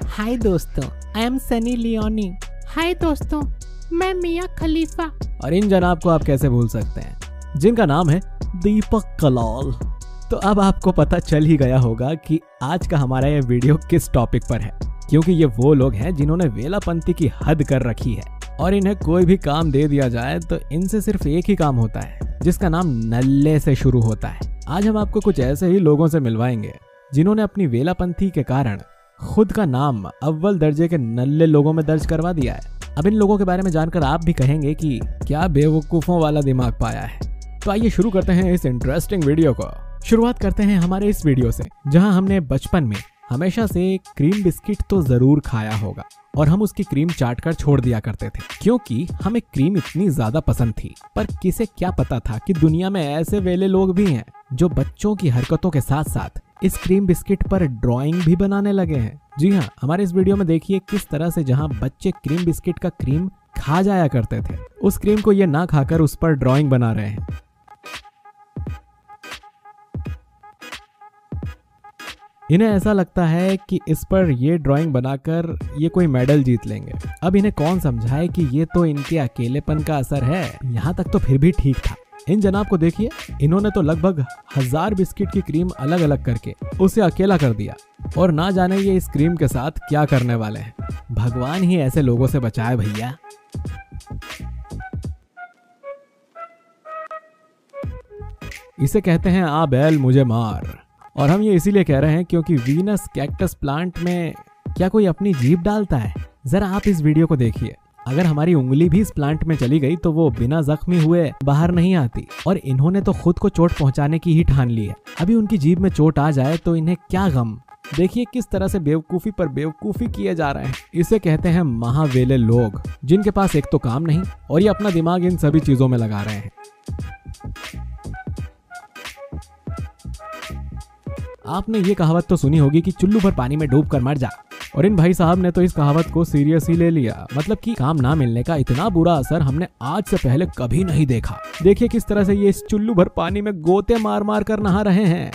हाय दोस्तों, I am Sunny Leone. हाय दोस्तों, मैं मिया खलीफा। और इन जनाब को आप कैसे भूल सकते हैं, जिनका नाम है दीपक कलाल। तो अब आपको पता चल ही गया होगा कि आज का हमारा ये वीडियो किस टॉपिक पर है, क्योंकि ये वो लोग हैं जिन्होंने वेलापंथी की हद कर रखी है और इन्हें कोई भी काम दे दिया जाए तो इनसे सिर्फ एक ही काम होता है, जिसका नाम नल्ले से शुरू होता है। आज हम आपको कुछ ऐसे ही लोगों से मिलवाएंगे जिन्होंने अपनी वेलापंथी के कारण खुद का नाम अव्वल दर्जे के नल्ले लोगों में दर्ज करवा दिया है। अब इन लोगों के बारे में जानकर आप भी कहेंगे कि क्या बेवकूफों वाला दिमाग पाया है। तो आइए शुरू करते हैं इस इंटरेस्टिंग वीडियो को। शुरुआत करते हैं हमारे इस वीडियो से, जहां हमने बचपन में हमेशा से क्रीम बिस्किट तो जरूर खाया होगा और हम उसकी क्रीम चाट कर छोड़ दिया करते थे, क्योंकि हमें क्रीम इतनी ज्यादा पसंद थी। पर किसे क्या पता था कि दुनिया में ऐसे वेले लोग भी हैं जो बच्चों की हरकतों के साथ साथ इस क्रीम बिस्किट पर ड्राइंग भी बनाने लगे हैं। जी हाँ, हमारे इस वीडियो में देखिए किस तरह से जहाँ बच्चे क्रीम बिस्किट का क्रीम खा जाया करते थे, उस क्रीम को ये ना खाकर उस पर ड्राइंग बना रहे हैं। इन्हें ऐसा लगता है कि इस पर ये ड्राइंग बनाकर ये कोई मेडल जीत लेंगे। अब इन्हें कौन समझाए कि ये तो इनके अकेलेपन का असर है। यहाँ तक तो फिर भी ठीक था। इन जनाब को देखिए, इन्होंने तो लगभग 1000 बिस्किट की क्रीम अलग अलग करके उसे अकेला कर दिया और ना जाने ये इस क्रीम के साथ क्या करने वाले हैं। भगवान ही ऐसे लोगों से बचाए भैया। इसे कहते हैं आ बैल मुझे मार, और हम ये इसीलिए कह रहे हैं क्योंकि वीनस कैक्टस प्लांट में क्या कोई अपनी जीभ डालता है? जरा आप इस वीडियो को देखिए। अगर हमारी उंगली भी इस प्लांट में चली गई तो वो बिना जख्मी हुए बाहर नहीं आती, और इन्होंने तो खुद को चोट पहुंचाने की ही ठान ली है। अभी उनकी जीभ में चोट आ जाए तो इन्हें क्या गम। देखिए किस तरह से बेवकूफी पर बेवकूफी किए जा रहे हैं। इसे कहते हैं महावेले लोग, जिनके पास एक तो काम नहीं और ये अपना दिमाग इन सभी चीजों में लगा रहे हैं। आपने ये कहावत तो सुनी होगी कि चुल्लू भर पानी में डूब कर मर जा, और इन भाई साहब ने तो इस कहावत को सीरियस ही ले लिया। मतलब कि काम ना मिलने का इतना बुरा असर हमने आज से पहले कभी नहीं देखा। देखिए किस तरह से ये इस चुल्लू भर पानी में गोते मार मार कर नहा रहे हैं।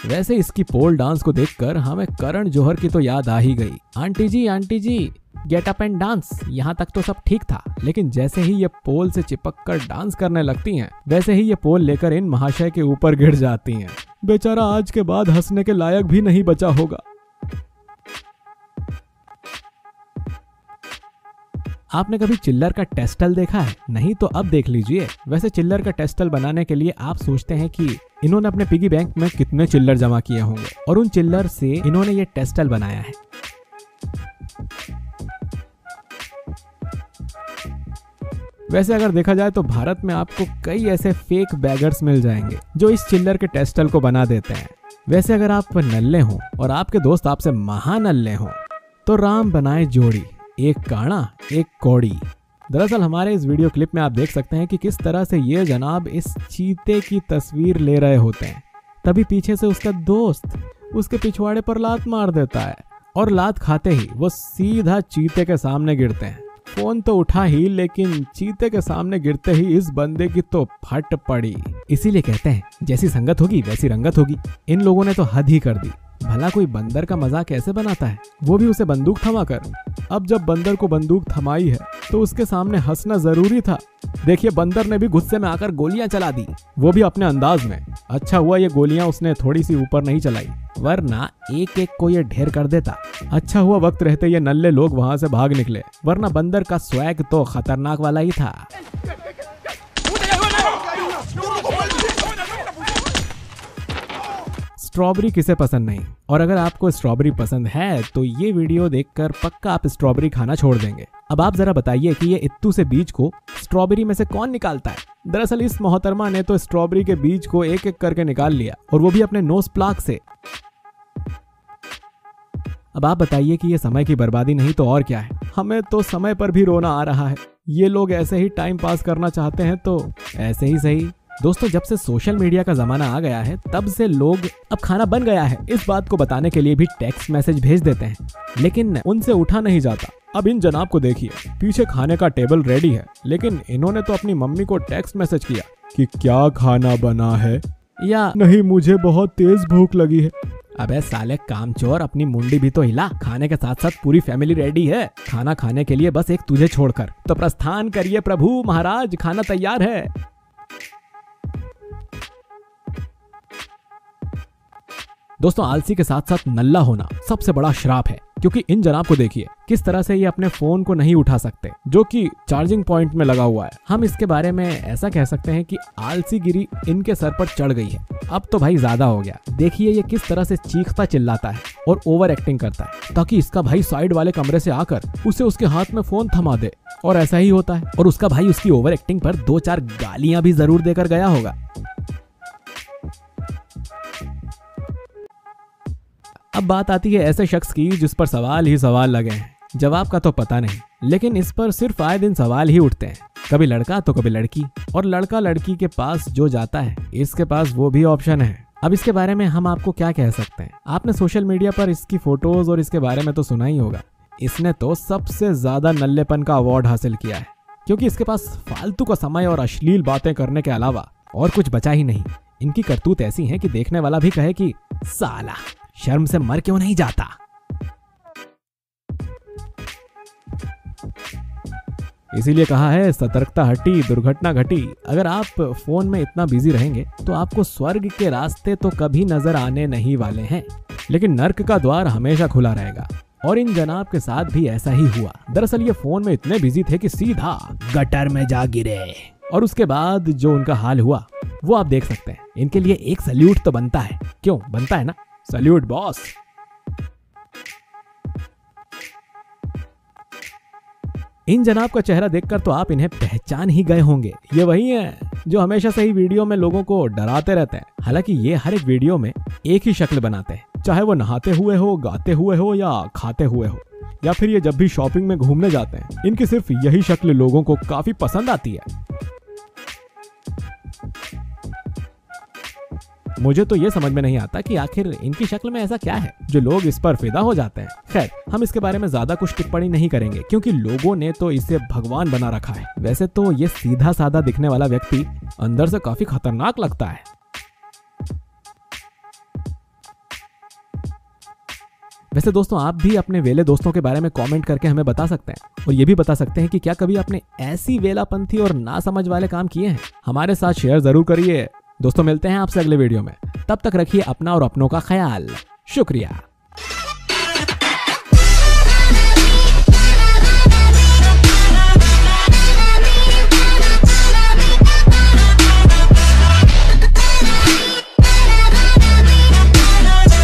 वैसे इसकी पोल डांस को देखकर हमें करण जौहर की तो याद आ ही गई। Aunty ji get up and dance. यहाँ तक तो सब ठीक था, लेकिन जैसे ही ये पोल से चिपक कर डांस करने लगती हैं, वैसे ही ये पोल लेकर इन महाशय के ऊपर गिर जाती हैं। बेचारा आज के बाद हंसने के लायक भी नहीं बचा होगा। आपने कभी चिल्लर का टेस्टल देखा है? नहीं तो अब देख लीजिए। वैसे चिल्लर का टेस्टल बनाने के लिए आप सोचते हैं कि इन्होंने अपने पिगी बैंक में कितने चिल्लर जमा किए होंगे, और उन चिल्लर से इन्होंने ये टेस्टल बनाया है। वैसे अगर देखा जाए तो भारत में आपको कई ऐसे फेक बैगर्स मिल जाएंगे जो इस चिल्लर के टेस्टल को बना देते हैं। वैसे अगर आप नल्ले हों और आपके दोस्त आपसे महानल्ले हों तो राम बनाए जोड़ी, एक काना एक कौड़ी। दरअसल हमारे इस वीडियो क्लिप में आप देख सकते हैं कि किस तरह से ये जनाब इस चीते की तस्वीर ले रहे होते हैं। तभी पीछे से उसका दोस्त उसके पिछवाड़े पर लात मार देता है, और लात खाते ही वो सीधा चीते के सामने गिरते हैं। फोन तो उठा ही, लेकिन चीते के सामने गिरते ही इस बंदे की तो फट पड़ी। इसीलिए कहते हैं जैसी संगत होगी वैसी रंगत होगी। इन लोगों ने तो हद ही कर दी। भला कोई बंदर का मजाक कैसे बनाता है, वो भी उसे बंदूक थमाकर। अब जब बंदर को बंदूक थमाई है तो उसके सामने हंसना जरूरी था। देखिए बंदर ने भी गुस्से में आकर गोलियां चला दी, वो भी अपने अंदाज में। अच्छा हुआ ये गोलियां उसने थोड़ी सी ऊपर नहीं चलाई, वरना एक एक को ये ढेर कर देता। अच्छा हुआ वक्त रहते ये नल्ले लोग वहां से भाग निकले, वरना बंदर का स्वैग तो खतरनाक वाला ही था। स्ट्रॉबेरी किसे पसंद नहीं, और अगर आपको स्ट्रॉबेरी पसंद है तो ये वीडियो देखकर पक्का आप स्ट्रॉबेरी खाना छोड़ देंगे। अब आप जरा बताइए कि ये इत्तू से बीज को स्ट्रॉबेरी में से कौन निकालता है? दरअसल इस मोहतरमा ने तो स्ट्रॉबेरी के बीज को एक एक करके निकाल लिया, और वो भी अपने नोज प्लाक से। अब आप बताइए कि ये समय की बर्बादी नहीं तो और क्या है? हमें तो समय पर भी रोना आ रहा है। ये लोग ऐसे ही टाइम पास करना चाहते हैं तो ऐसे ही सही। दोस्तों, जब से सोशल मीडिया का जमाना आ गया है तब से लोग अब खाना बन गया है इस बात को बताने के लिए भी टेक्स्ट मैसेज भेज देते हैं, लेकिन उनसे उठा नहीं जाता। अब इन जनाब को देखिए, पीछे खाने का टेबल रेडी है, लेकिन इन्होंने तो अपनी मम्मी को टेक्स्ट मैसेज किया कि क्या खाना बना है, या नहीं मुझे बहुत तेज भूख लगी है। अबे साले कामचोर, अपनी मुंडी भी तो हिला। खाने के साथ साथ पूरी फैमिली रेडी है खाना खाने के लिए, बस एक तुझे छोड़कर। तो प्रस्थान करिए प्रभु महाराज, खाना तैयार है। दोस्तों, आलसी के साथ साथ नल्ला होना सबसे बड़ा श्राप है, क्योंकि इन जनाब को देखिए किस तरह से ये अपने फोन को नहीं उठा सकते, जो कि चार्जिंग पॉइंट में लगा हुआ है। हम इसके बारे में ऐसा कह सकते हैं कि आलसीगिरी इनके सर पर चढ़ गई है। अब तो भाई ज्यादा हो गया। देखिए ये किस तरह से चीखता चिल्लाता है और ओवर एक्टिंग करता है, ताकि इसका भाई साइड वाले कमरे से आकर उसे उसके हाथ में फोन थमा दे। और ऐसा ही होता है, और उसका भाई उसकी ओवर एक्टिंग पर 2-4 गालियां भी जरूर देकर गया होगा। अब बात आती है ऐसे शख्स की जिस पर सवाल ही सवाल लगे हैं, जवाब का तो पता नहीं, लेकिन इस पर सिर्फ आए दिन सवाल ही उठते हैं। कभी लड़का तो कभी लड़की, और लड़का लड़की के पास जो जाता है इसके पास वो भी ऑप्शन है। अब इसके बारे में हम आपको क्या कह सकते हैं। आपने सोशल मीडिया पर इसकी फोटोज और इसके बारे में तो सुना ही होगा। इसने तो सबसे ज्यादा नल्लेपन का अवार्ड हासिल किया है, क्योंकि इसके पास फालतू का समय और अश्लील बातें करने के अलावा और कुछ बचा ही नहीं। इनकी करतूत ऐसी है कि देखने वाला भी कहे कि साला शर्म से मर क्यों नहीं जाता। इसीलिए कहा है सतर्कता हटी दुर्घटना घटी। अगर आप फोन में इतना बिजी रहेंगे तो आपको स्वर्ग के रास्ते तो कभी नजर आने नहीं वाले हैं, लेकिन नर्क का द्वार हमेशा खुला रहेगा। और इन जनाब के साथ भी ऐसा ही हुआ। दरअसल ये फोन में इतने बिजी थे कि सीधा गटर में जा गिरे, और उसके बाद जो उनका हाल हुआ वो आप देख सकते हैं। इनके लिए एक सल्यूट तो बनता है, क्यों बनता है ना, सल्यूट बॉस। इन जनाब का चेहरा देखकर तो आप इन्हें पहचान ही गए होंगे। ये वही हैं जो हमेशा से ही वीडियो में लोगों को डराते रहते हैं। हालांकि ये हर एक वीडियो में एक ही शक्ल बनाते हैं, चाहे वो नहाते हुए हो, गाते हुए हो या खाते हुए हो, या फिर ये जब भी शॉपिंग में घूमने जाते हैं। इनकी सिर्फ यही शक्ल लोगों को काफी पसंद आती है। मुझे तो ये समझ में नहीं आता कि आखिर इनकी शक्ल में ऐसा क्या है जो लोग इस पर फिदा हो जाते हैं। खैर, हम इसके बारे में ज्यादा कुछ टिप्पणी नहीं करेंगे, क्योंकि लोगों ने तो इसे भगवान बना रखा है। वैसे तो ये सीधा साधा दिखने वाला व्यक्ति अंदर से काफी खतरनाक लगता है। वैसे दोस्तों, आप भी अपने वेले दोस्तों के बारे में कमेंट करके हमें बता सकते हैं, और ये भी बता सकते हैं कि क्या कभी आपने ऐसी वेलापंथी और नासमझ वाले काम किए हैं। हमारे साथ शेयर जरूर करिए। दोस्तों, मिलते हैं आपसे अगले वीडियो में। तब तक रखिए अपना और अपनों का ख्याल। शुक्रिया।